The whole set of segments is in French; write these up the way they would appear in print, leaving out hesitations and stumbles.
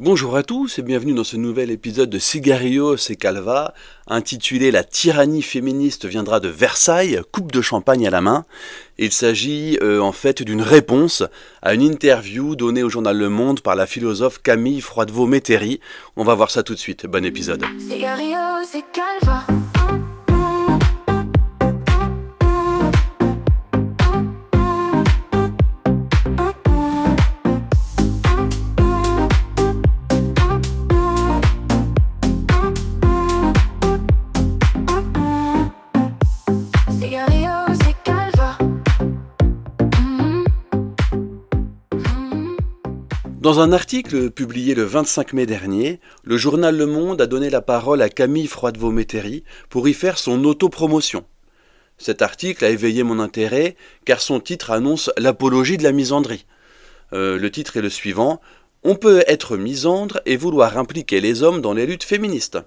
Bonjour à tous et bienvenue dans ce nouvel épisode de Cigarillos et Calva, intitulé La tyrannie féministe viendra de Versailles, coupe de champagne à la main. Il s'agit en fait d'une réponse à une interview donnée au journal Le Monde par la philosophe Camille Froidevaux-Métairie. On va voir ça tout de suite, bon épisode. Cigarillos et Calva. Dans un article publié le 25 mai dernier, le journal Le Monde a donné la parole à Camille Froidevaux-Métairie pour y faire son autopromotion. Cet article a éveillé mon intérêt car son titre annonce l'apologie de la misandrie. Le titre est le suivant « On peut être misandre et vouloir impliquer les hommes dans les luttes féministes ».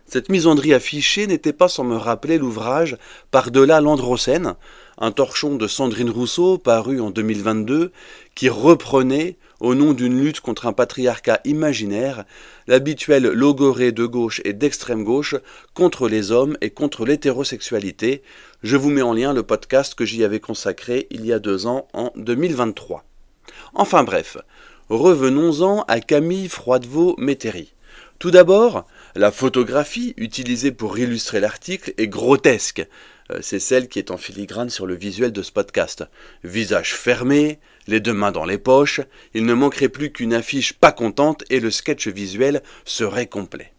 Cette misandrie affichée n'était pas sans me rappeler l'ouvrage Par-delà l'Androcène, un torchon de Sandrine Rousseau paru en 2022 qui reprenait, au nom d'une lutte contre un patriarcat imaginaire, l'habituelle logorrhée de gauche et d'extrême gauche contre les hommes et contre l'hétérosexualité. Je vous mets en lien le podcast que j'y avais consacré il y a 2 ans, en 2023. Enfin bref, revenons-en à Camille Froidevaux-Métairie. Tout d'abord, la photographie utilisée pour illustrer l'article est grotesque. C'est celle qui est en filigrane sur le visuel de ce podcast. Visage fermé, les 2 mains dans les poches, il ne manquerait plus qu'une affiche pas contente et le sketch visuel serait complet.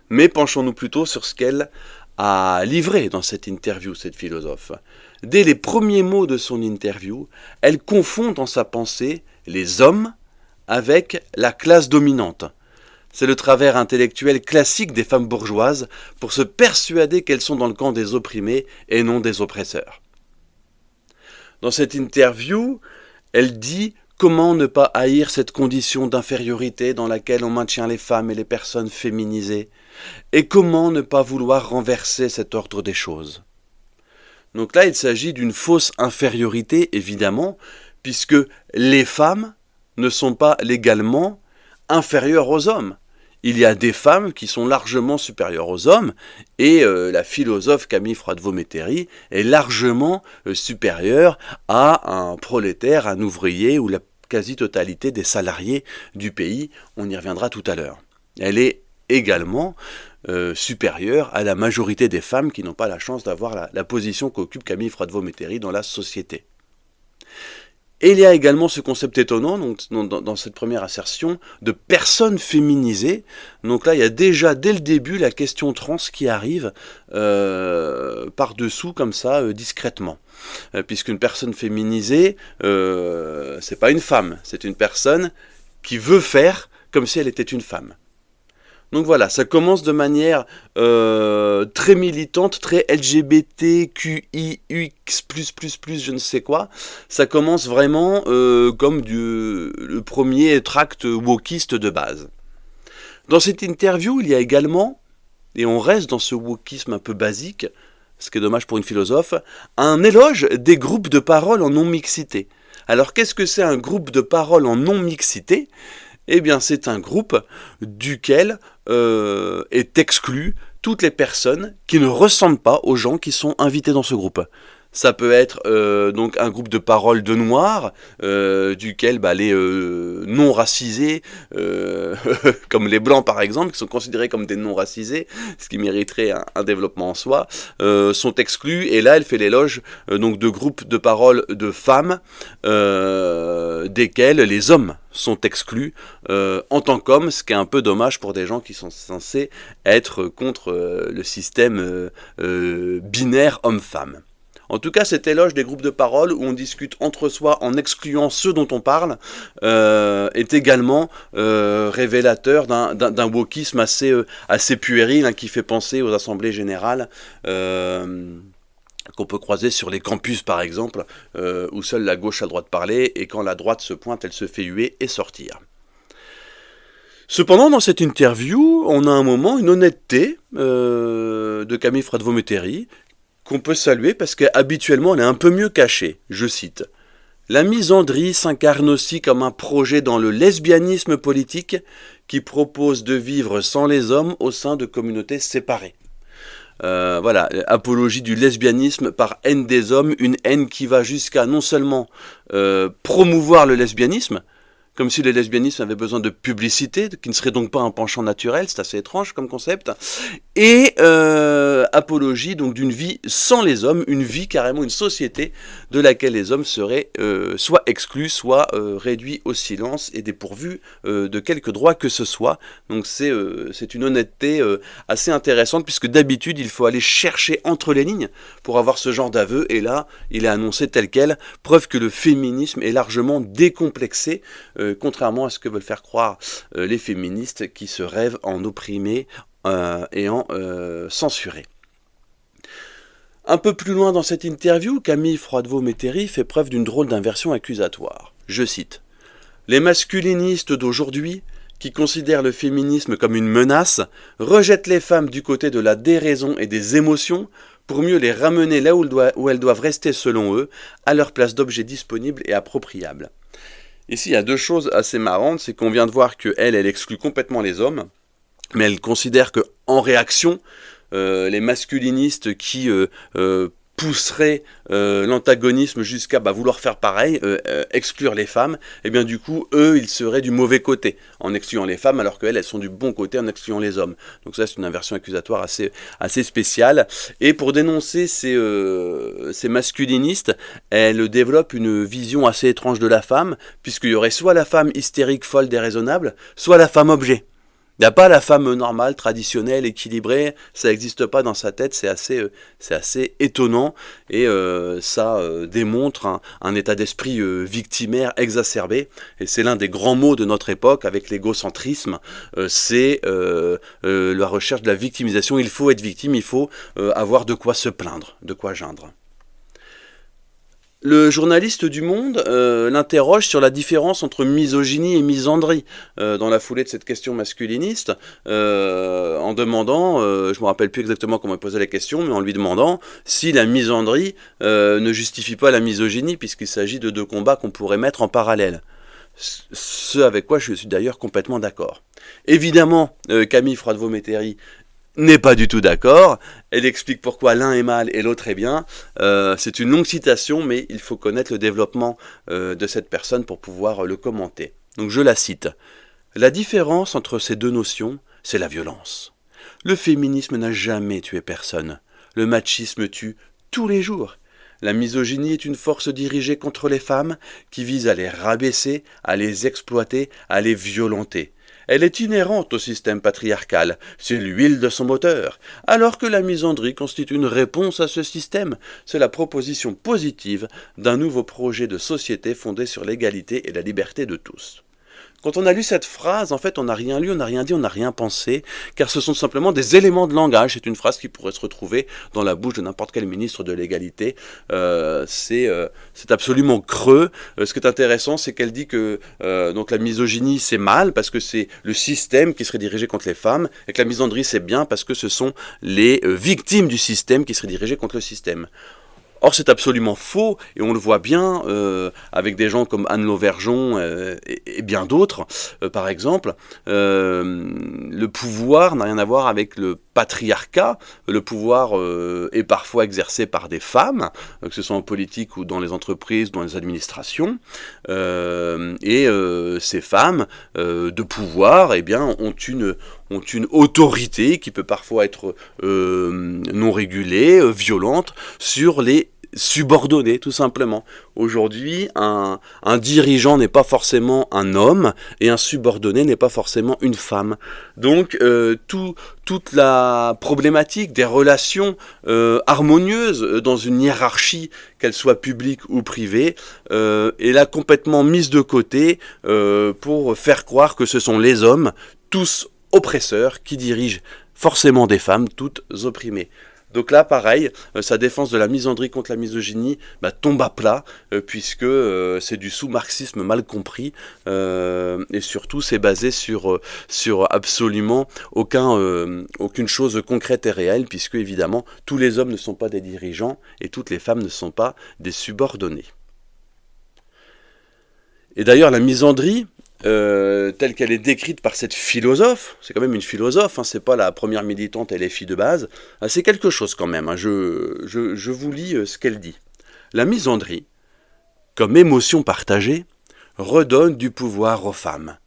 Mais penchons-nous plutôt sur ce qu'elle a livré dans cette interview, cette philosophe. Dès les premiers mots de son interview, elle confond dans sa pensée les hommes avec la classe dominante. C'est le travers intellectuel classique des femmes bourgeoises pour se persuader qu'elles sont dans le camp des opprimés et non des oppresseurs. Dans cette interview, elle dit comment ne pas haïr cette condition d'infériorité dans laquelle on maintient les femmes et les personnes féminisées, et comment ne pas vouloir renverser cet ordre des choses. Donc là, il s'agit d'une fausse infériorité, évidemment, puisque les femmes ne sont pas légalement inférieures aux hommes. Il y a des femmes qui sont largement supérieures aux hommes, et la philosophe Camille Froidevaux-Métairie est largement supérieure à un prolétaire, un ouvrier ou la quasi-totalité des salariés du pays. On y reviendra tout à l'heure. Elle est également supérieure à la majorité des femmes qui n'ont pas la chance d'avoir la position qu'occupe Camille Froidevaux-Métairie dans la société. Et il y a également ce concept étonnant, donc, dans cette première assertion, de personnes féminisées. Donc là, il y a déjà, dès le début, la question trans qui arrive par-dessous, comme ça, discrètement. Puisqu'une personne féminisée, c'est pas une femme, c'est une personne qui veut faire comme si elle était une femme. Donc voilà, ça commence de manière très militante, très LGBTQIUX++, je ne sais quoi. Ça commence vraiment comme le premier tract wokiste de base. Dans cette interview, il y a également, et on reste dans ce wokisme un peu basique, ce qui est dommage pour une philosophe, un éloge des groupes de parole en non-mixité. Alors qu'est-ce que c'est un groupe de parole en non-mixité ? Eh bien, c'est un groupe duquel est exclu toutes les personnes qui ne ressemblent pas aux gens qui sont invités dans ce groupe. Ça peut être donc un groupe de parole de noirs, duquel les non-racisés, comme les blancs par exemple, qui sont considérés comme des non-racisés, ce qui mériterait un développement en soi, sont exclus. Et là, elle fait l'éloge donc de groupes de parole de femmes, desquels les hommes sont exclus en tant qu'hommes, ce qui est un peu dommage pour des gens qui sont censés être contre le système binaire homme-femme. En tout cas, cet éloge des groupes de parole où on discute entre soi en excluant ceux dont on parle est également révélateur d'un wokisme assez puéril, qui fait penser aux assemblées générales qu'on peut croiser sur les campus par exemple, où seule la gauche a le droit de parler, et quand la droite se pointe, elle se fait huer et sortir. Cependant, dans cette interview, on a un moment, une honnêteté de Camille Froidevaux-Métairie, qu'on peut saluer parce qu'habituellement elle est un peu mieux cachée. Je cite La misandrie s'incarne aussi comme un projet dans le lesbianisme politique qui propose de vivre sans les hommes au sein de communautés séparées. Voilà, apologie du lesbianisme par haine des hommes, une haine qui va jusqu'à non seulement promouvoir le lesbianisme, comme si le lesbianisme avait besoin de publicité, qui ne serait donc pas un penchant naturel, c'est assez étrange comme concept, et apologie donc d'une vie sans les hommes, une vie carrément, une société de laquelle les hommes seraient soit exclus, soit réduits au silence et dépourvus de quelque droit que ce soit. Donc c'est une honnêteté assez intéressante, puisque d'habitude il faut aller chercher entre les lignes pour avoir ce genre d'aveu, et là il est annoncé tel quel, preuve que le féminisme est largement décomplexé, contrairement à ce que veulent faire croire les féministes qui se rêvent en opprimés et en censurés. Un peu plus loin dans cette interview, Camille Froidevaux-Métairie fait preuve d'une drôle d'inversion accusatoire. Je cite : « Les masculinistes d'aujourd'hui, qui considèrent le féminisme comme une menace, rejettent les femmes du côté de la déraison et des émotions pour mieux les ramener là où elles doivent rester selon eux, à leur place d'objets disponibles et appropriables. » Ici, il y a deux choses assez marrantes, c'est qu'on vient de voir qu'elle exclut complètement les hommes, mais elle considère qu'en réaction, les masculinistes qui pousseraient l'antagonisme jusqu'à vouloir faire pareil, exclure les femmes, et bien du coup, eux, ils seraient du mauvais côté en excluant les femmes, alors qu'elles sont du bon côté en excluant les hommes. Donc ça, c'est une inversion accusatoire assez spéciale. Et pour dénoncer ces masculinistes, elle développe une vision assez étrange de la femme, puisqu'il y aurait soit la femme hystérique, folle, déraisonnable, soit la femme objet. Il n'y a pas la femme normale, traditionnelle, équilibrée, ça n'existe pas dans sa tête, c'est assez étonnant, et ça démontre un état d'esprit victimaire exacerbé, et c'est l'un des grands mots de notre époque avec l'égocentrisme, c'est la recherche de la victimisation. Il faut être victime, il faut avoir de quoi se plaindre, de quoi geindre. Le journaliste du Monde l'interroge sur la différence entre misogynie et misandrie dans la foulée de cette question masculiniste, en demandant, je ne me rappelle plus exactement comment il posait la question, mais en lui demandant si la misandrie ne justifie pas la misogynie, puisqu'il s'agit de deux combats qu'on pourrait mettre en parallèle. Ce avec quoi je suis d'ailleurs complètement d'accord. Évidemment, Camille Froidevaux-Métairie n'est pas du tout d'accord. Elle explique pourquoi l'un est mal et l'autre est bien. C'est une longue citation, mais il faut connaître le développement de cette personne pour pouvoir le commenter. Donc je la cite. « La différence entre ces deux notions, c'est la violence. Le féminisme n'a jamais tué personne. Le machisme tue tous les jours. La misogynie est une force dirigée contre les femmes qui vise à les rabaisser, à les exploiter, à les violenter. Elle est inhérente au système patriarcal, c'est l'huile de son moteur, alors que la misandrie constitue une réponse à ce système. C'est la proposition positive d'un nouveau projet de société fondé sur l'égalité et la liberté de tous. » Quand on a lu cette phrase, en fait, on n'a rien lu, on n'a rien dit, on n'a rien pensé, car ce sont simplement des éléments de langage. C'est une phrase qui pourrait se retrouver dans la bouche de n'importe quel ministre de l'égalité. C'est absolument creux. Ce qui est intéressant, c'est qu'elle dit que donc la misogynie, c'est mal, parce que c'est le système qui serait dirigé contre les femmes, et que la misandrie, c'est bien, parce que ce sont les victimes du système qui seraient dirigées contre le système. Or, c'est absolument faux, et on le voit bien avec des gens comme Anne Lauvergeon et bien d'autres, par exemple. Le pouvoir n'a rien à voir avec le patriarcat. Le pouvoir est parfois exercé par des femmes, que ce soit en politique ou dans les entreprises, dans les administrations. Et ces femmes de pouvoir, eh bien, ont une autorité qui peut parfois être non régulée, violente, sur les subordonnés, tout simplement. Aujourd'hui, un dirigeant n'est pas forcément un homme, et un subordonné n'est pas forcément une femme. Donc, toute la problématique des relations harmonieuses dans une hiérarchie, qu'elle soit publique ou privée, est là complètement mise de côté pour faire croire que ce sont les hommes, tous oppresseurs, qui dirigent forcément des femmes, toutes opprimées. Donc là, pareil, sa défense de la misandrie contre la misogynie tombe à plat, puisque c'est du sous-marxisme mal compris, et surtout c'est basé sur absolument aucune chose concrète et réelle, puisque évidemment tous les hommes ne sont pas des dirigeants, et toutes les femmes ne sont pas des subordonnés. Et d'ailleurs, la misandrie, telle qu'elle est décrite par cette philosophe, c'est quand même une philosophe, hein, c'est pas la première militante LFI de base, c'est quelque chose quand même, hein, je vous lis ce qu'elle dit. La misandrie, comme émotion partagée, redonne du pouvoir aux femmes.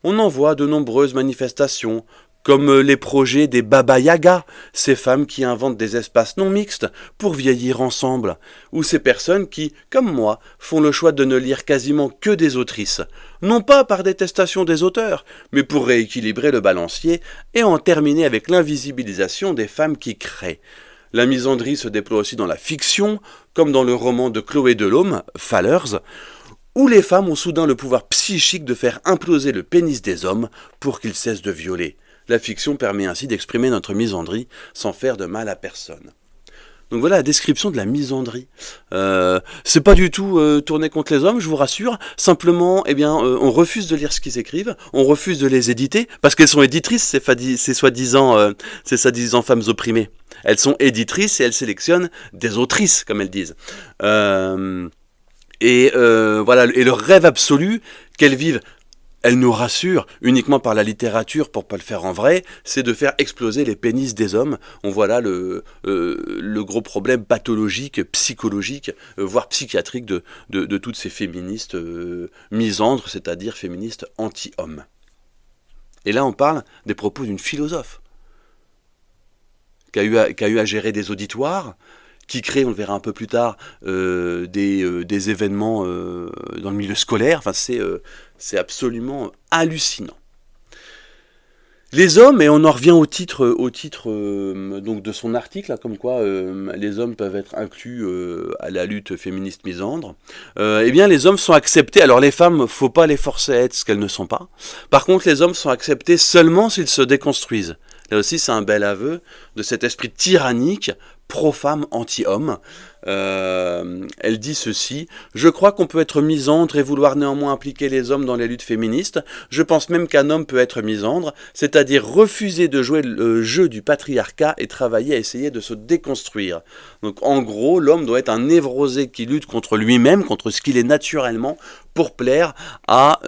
On en voit de nombreuses manifestations, comme les projets des Baba Yaga, ces femmes qui inventent des espaces non mixtes pour vieillir ensemble, ou ces personnes qui, comme moi, font le choix de ne lire quasiment que des autrices, non pas par détestation des auteurs, mais pour rééquilibrer le balancier et en terminer avec l'invisibilisation des femmes qui créent. La misandrie se déploie aussi dans la fiction, comme dans le roman de Chloé Delhomme, Fallers, où les femmes ont soudain le pouvoir psychique de faire imploser le pénis des hommes pour qu'ils cessent de violer. La fiction permet ainsi d'exprimer notre misandrie sans faire de mal à personne. Donc voilà la description de la misandrie. C'est pas du tout tourné contre les hommes, je vous rassure. Simplement, on refuse de lire ce qu'ils écrivent, on refuse de les éditer, parce qu'elles sont éditrices, ces soi-disant femmes opprimées. Elles sont éditrices et elles sélectionnent des autrices, comme elles disent. Voilà, et le rêve absolu qu'elles vivent, elle nous rassure uniquement par la littérature pour pas le faire en vrai, c'est de faire exploser les pénis des hommes. On voit là le gros problème pathologique, psychologique, voire psychiatrique de toutes ces féministes misandres, c'est-à-dire féministes anti-hommes. Et là on parle des propos d'une philosophe qui a eu à gérer des auditoires, qui crée, on le verra un peu plus tard, des événements dans le milieu scolaire. Enfin, c'est absolument hallucinant. Les hommes, et on en revient au titre donc de son article, là, comme quoi les hommes peuvent être inclus à la lutte féministe misandre, les hommes sont acceptés. Alors les femmes, faut pas les forcer à être ce qu'elles ne sont pas. Par contre, les hommes sont acceptés seulement s'ils se déconstruisent. Là aussi, c'est un bel aveu de cet esprit tyrannique, pro-femme, anti-homme. Elle dit ceci: « Je crois qu'on peut être misandre et vouloir néanmoins impliquer les hommes dans les luttes féministes. Je pense même qu'un homme peut être misandre, c'est-à-dire refuser de jouer le jeu du patriarcat et travailler à essayer de se déconstruire. » Donc en gros, l'homme doit être un névrosé qui lutte contre lui-même, contre ce qu'il est naturellement, pour plaire à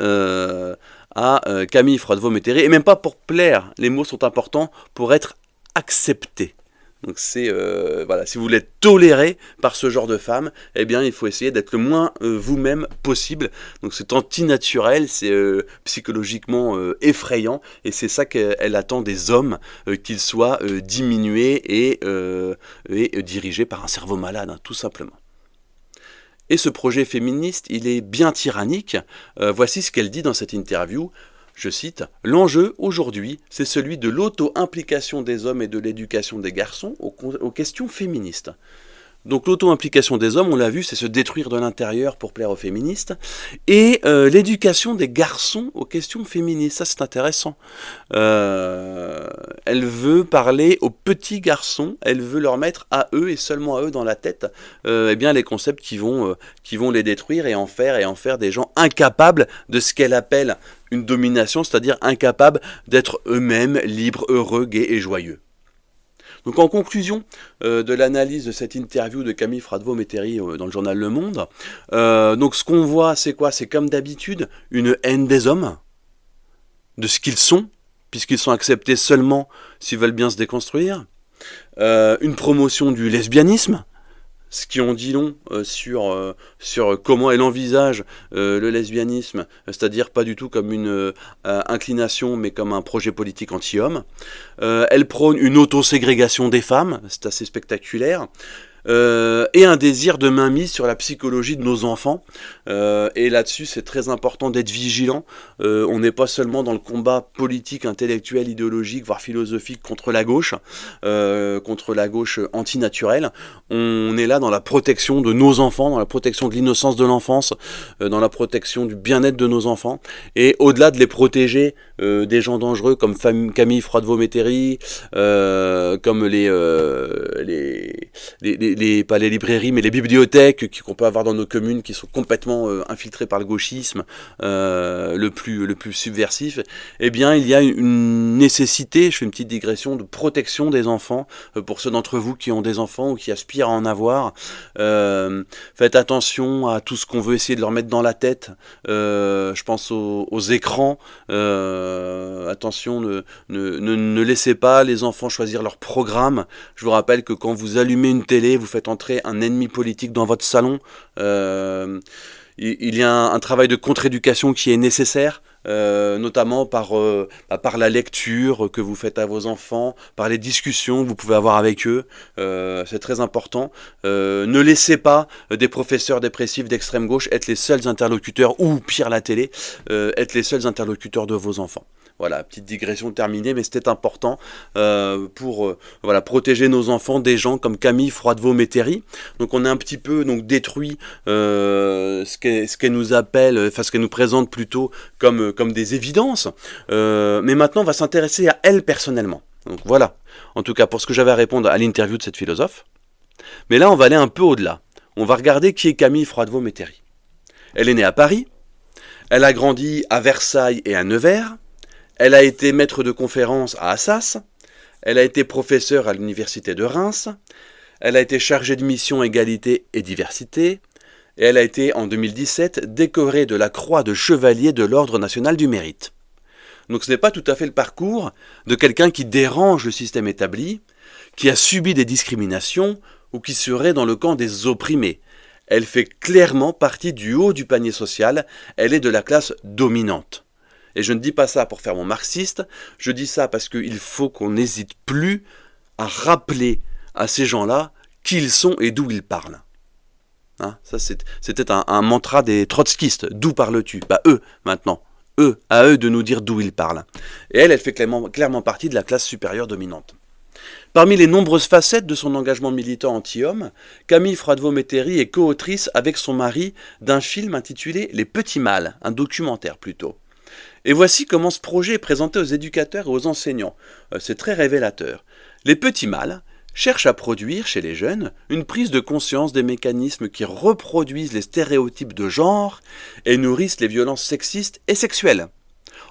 Camille Froidevaux-Métairie, et même pas pour plaire, les mots sont importants, pour être accepté. Donc c'est, si vous voulez être toléré par ce genre de femme, il faut essayer d'être le moins vous-même possible. Donc c'est antinaturel, c'est psychologiquement effrayant, et c'est ça qu'elle attend des hommes, qu'ils soient diminués et dirigés par un cerveau malade, hein, tout simplement. Et ce projet féministe, il est bien tyrannique. Voici ce qu'elle dit dans cette interview. Je cite: « L'enjeu aujourd'hui, c'est celui de l'auto-implication des hommes et de l'éducation des garçons aux questions féministes. » Donc l'auto-implication des hommes, on l'a vu, c'est se détruire de l'intérieur pour plaire aux féministes. Et l'éducation des garçons aux questions féministes, ça c'est intéressant. Elle veut parler aux petits garçons, elle veut leur mettre à eux et seulement à eux dans la tête les concepts qui vont les détruire et en faire des gens incapables de ce qu'elle appelle une domination, c'est-à-dire incapables d'être eux-mêmes libres, heureux, gais et joyeux. Donc en conclusion de l'analyse de cette interview de Camille Froidevaux-Métairie dans le journal Le Monde, donc ce qu'on voit, c'est quoi? C'est comme d'habitude une haine des hommes, de ce qu'ils sont, puisqu'ils sont acceptés seulement s'ils veulent bien se déconstruire, une promotion du lesbianisme, ce qui en dit long sur comment elle envisage le lesbianisme, c'est-à-dire pas du tout comme une inclination, mais comme un projet politique anti-homme. Elle prône une autoségrégation des femmes, c'est assez spectaculaire. Et un désir de mainmise sur la psychologie de nos enfants. Et là-dessus, c'est très important d'être vigilant. On n'est pas seulement dans le combat politique, intellectuel, idéologique, voire philosophique contre la gauche antinaturelle. On est là dans la protection de nos enfants, dans la protection de l'innocence de l'enfance, dans la protection du bien-être de nos enfants. Et au-delà de les protéger des gens dangereux comme Camille Froidevaux-Métairie, comme pas les librairies, mais les bibliothèques qu'on peut avoir dans nos communes qui sont complètement infiltrées par le gauchisme le plus subversif, eh bien il y a une nécessité, je fais une petite digression, de protection des enfants, pour ceux d'entre vous qui ont des enfants ou qui aspirent à en avoir. Faites attention à tout ce qu'on veut essayer de leur mettre dans la tête. Je pense aux écrans. Attention, ne laissez pas les enfants choisir leur programme. Je vous rappelle que quand vous allumez une télé, vous faites entrer un ennemi politique dans votre salon. Il y a un travail de contre-éducation qui est nécessaire. Notamment par la lecture que vous faites à vos enfants, par les discussions que vous pouvez avoir avec eux, c'est très important. Ne laissez pas des professeurs dépressifs d'extrême gauche être les seuls interlocuteurs, ou pire la télé, être les seuls interlocuteurs de vos enfants. Voilà, petite digression terminée, mais c'était important pour protéger nos enfants des gens comme Camille Froidevaux-Métairie. Donc on a un petit peu détruit ce qu'elle nous appelle, enfin ce qu'elle nous présente plutôt comme des évidences. Mais maintenant on va s'intéresser à elle personnellement. Donc voilà, en tout cas pour ce que j'avais à répondre à l'interview de cette philosophe. Mais là on va aller un peu au-delà. On va regarder qui est Camille Froidevaux-Métairie. Elle est née à Paris, elle a grandi à Versailles et à Nevers. Elle a été maître de conférence à Assas, elle a été professeure à l'université de Reims, elle a été chargée de mission égalité et diversité, et elle a été en 2017 décorée de la croix de chevalier de l'Ordre national du mérite. Donc ce n'est pas tout à fait le parcours de quelqu'un qui dérange le système établi, qui a subi des discriminations ou qui serait dans le camp des opprimés. Elle fait clairement partie du haut du panier social, elle est de la classe dominante. Et je ne dis pas ça pour faire mon marxiste, je dis ça parce qu'il faut qu'on n'hésite plus à rappeler à ces gens-là qui ils sont et d'où ils parlent. Hein, ça c'était un mantra des trotskistes. D'où parles-tu ? Eux, maintenant. À eux de nous dire d'où ils parlent. Et elle fait clairement partie de la classe supérieure dominante. Parmi les nombreuses facettes de son engagement militant anti-homme, Camille Froidevaux-Métairie est co-autrice avec son mari d'un film intitulé Les Petits Mâles, un documentaire plutôt. Et voici comment ce projet est présenté aux éducateurs et aux enseignants. C'est très révélateur. Les Petits Mâles cherchent à produire chez les jeunes une prise de conscience des mécanismes qui reproduisent les stéréotypes de genre et nourrissent les violences sexistes et sexuelles.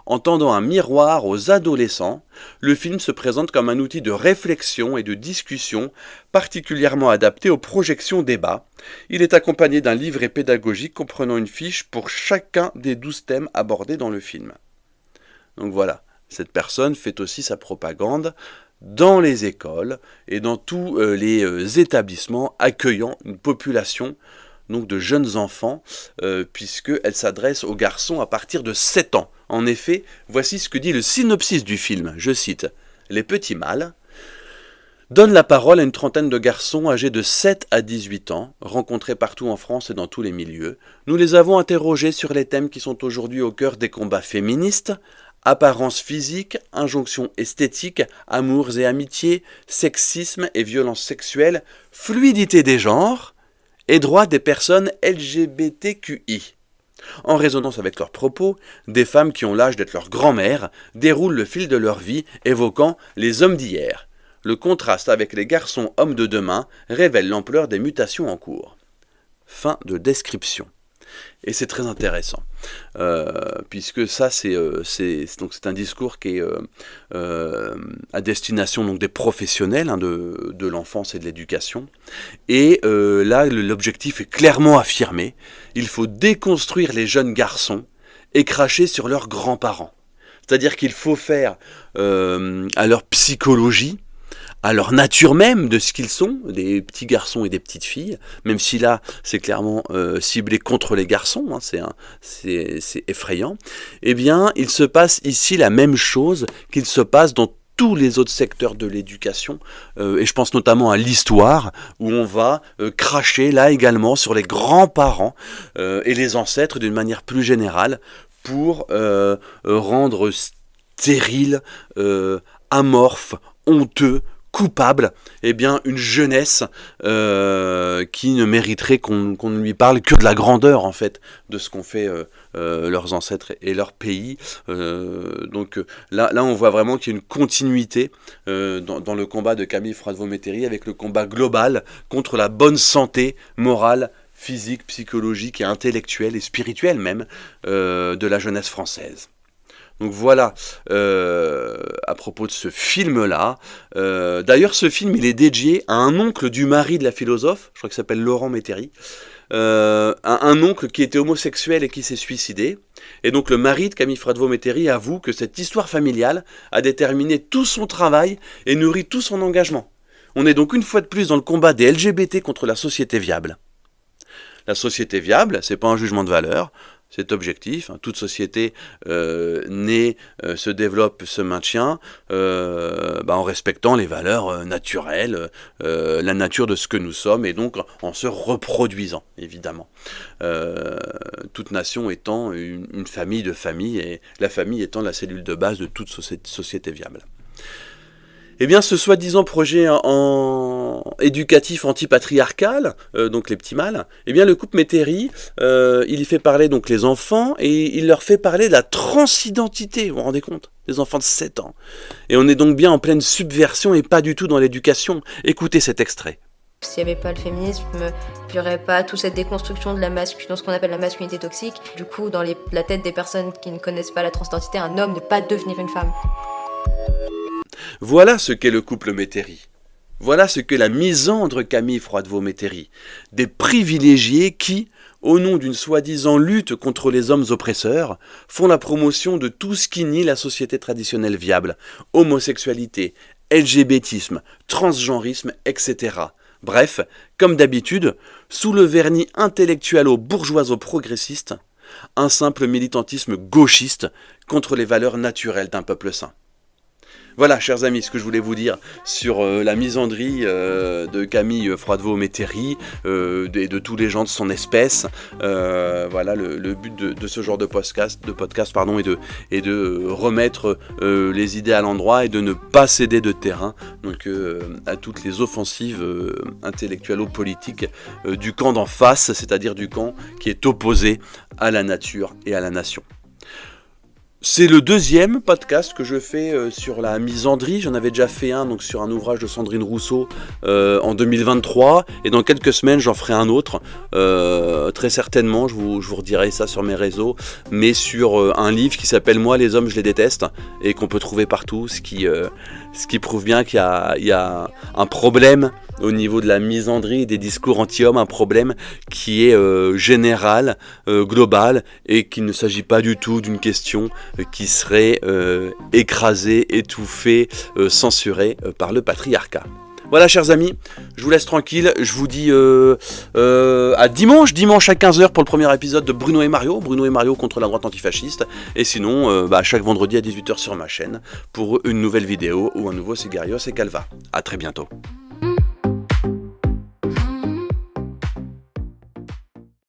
En tendant un miroir aux adolescents, le film se présente comme un outil de réflexion et de discussion particulièrement adapté aux projections débats. Il est accompagné d'un livret pédagogique comprenant une fiche pour chacun des 12 thèmes abordés dans le film. Donc voilà, cette personne fait aussi sa propagande dans les écoles et dans tous les établissements accueillant une population donc de jeunes enfants, puisqu'elle s'adresse aux garçons à partir de 7 ans. En effet, voici ce que dit le synopsis du film, je cite « Les Petits Mâles donnent la parole à une trentaine de garçons âgés de 7 à 18 ans, rencontrés partout en France et dans tous les milieux. Nous les avons interrogés sur les thèmes qui sont aujourd'hui au cœur des combats féministes, apparence physique, injonctions esthétiques, amours et amitiés, sexisme et violences sexuelles, fluidité des genres et droits des personnes LGBTQI. En résonance avec leurs propos, des femmes qui ont l'âge d'être leur grand-mère déroulent le fil de leur vie, évoquant les hommes d'hier. Le contraste avec les garçons hommes de demain révèle l'ampleur des mutations en cours. Fin de description. Et c'est très intéressant, puisque ça c'est un discours qui est à destination donc des professionnels de l'enfance et de l'éducation. Et là l'objectif est clairement affirmé, il faut déconstruire les jeunes garçons et cracher sur leurs grands-parents. C'est-à-dire qu'il faut faire à leur psychologie, à leur nature même de ce qu'ils sont, des petits garçons et des petites filles, même si là c'est clairement ciblé contre les garçons, hein, c'est effrayant, eh bien il se passe ici la même chose qu'il se passe dans tous les autres secteurs de l'éducation, et je pense notamment à l'histoire, où on va cracher là également sur les grands-parents et les ancêtres d'une manière plus générale, pour rendre stérile, amorphe, honteux, coupable, eh bien une jeunesse qui ne mériterait qu'on ne lui parle que de la grandeur en fait de ce qu'ont fait leurs ancêtres et leur pays. Donc là on voit vraiment qu'il y a une continuité dans le combat de Camille Froidevaux-Métairie avec le combat global contre la bonne santé morale, physique, psychologique et intellectuelle et spirituelle même de la jeunesse française. Donc voilà, à propos de ce film-là. D'ailleurs, ce film, il est dédié à un oncle du mari de la philosophe, je crois qu'il s'appelle Laurent Métairie, un oncle qui était homosexuel et qui s'est suicidé. Et donc le mari de Camille Froidevaux-Métairie avoue que cette histoire familiale a déterminé tout son travail et nourri tout son engagement. On est donc une fois de plus dans le combat des LGBT contre la société viable. La société viable, c'est pas un jugement de valeur, c'est objectif. Toute société née, se développe, se maintient en respectant les valeurs naturelles, la nature de ce que nous sommes, et donc en se reproduisant, évidemment. Toute nation étant une famille de familles, et la famille étant la cellule de base de toute société viable. Eh bien, ce soi-disant projet éducatif antipatriarcal, donc les petits mâles, eh bien, le couple Métairie, il y fait parler donc les enfants et il leur fait parler de la transidentité, vous vous rendez compte ? Des enfants de 7 ans. Et on est donc bien en pleine subversion et pas du tout dans l'éducation. Écoutez cet extrait. S'il n'y avait pas le féminisme, il n'y aurait pas toute cette déconstruction de ce qu'on appelle la masculinité toxique. Du coup, dans la tête des personnes qui ne connaissent pas la transidentité, un homme ne peut pas devenir une femme. Voilà ce qu'est le couple Métairie. Voilà ce qu'est la misandre Camille Froidevaux-Métairie. Des privilégiés qui, au nom d'une soi-disant lutte contre les hommes oppresseurs, font la promotion de tout ce qui nie la société traditionnelle viable, homosexualité, LGBTisme, transgenrisme, etc. Bref, comme d'habitude, sous le vernis intellectualo-bourgeoiso-progressiste, un simple militantisme gauchiste contre les valeurs naturelles d'un peuple sain. Voilà, chers amis, ce que je voulais vous dire sur la misandrie de Camille Froidevaux-Métairie et de tous les gens de son espèce. Voilà, le but de ce genre de podcast est de remettre les idées à l'endroit et de ne pas céder de terrain donc, à toutes les offensives intellectuelles-politiques du camp d'en face, c'est-à-dire du camp qui est opposé à la nature et à la nation. C'est le deuxième podcast que je fais sur la misandrie. J'en avais déjà fait un donc sur un ouvrage de Sandrine Rousseau en 2023. Et dans quelques semaines, j'en ferai un autre. Très certainement, je vous redirai ça sur mes réseaux. Mais sur un livre qui s'appelle « Moi, les hommes, je les déteste » et qu'on peut trouver partout. Ce qui prouve bien qu'il y a un problème au niveau de la misandrie et des discours anti-hommes, un problème qui est général, global, et qu'il ne s'agit pas du tout d'une question qui serait écrasée, étouffée, censurée par le patriarcat. Voilà, chers amis, je vous laisse tranquille, je vous dis à dimanche à 15h pour le premier épisode de Bruno et Mario contre la droite antifasciste, et sinon chaque vendredi à 18h sur ma chaîne pour une nouvelle vidéo ou un nouveau Sigarios et Calva. À très bientôt.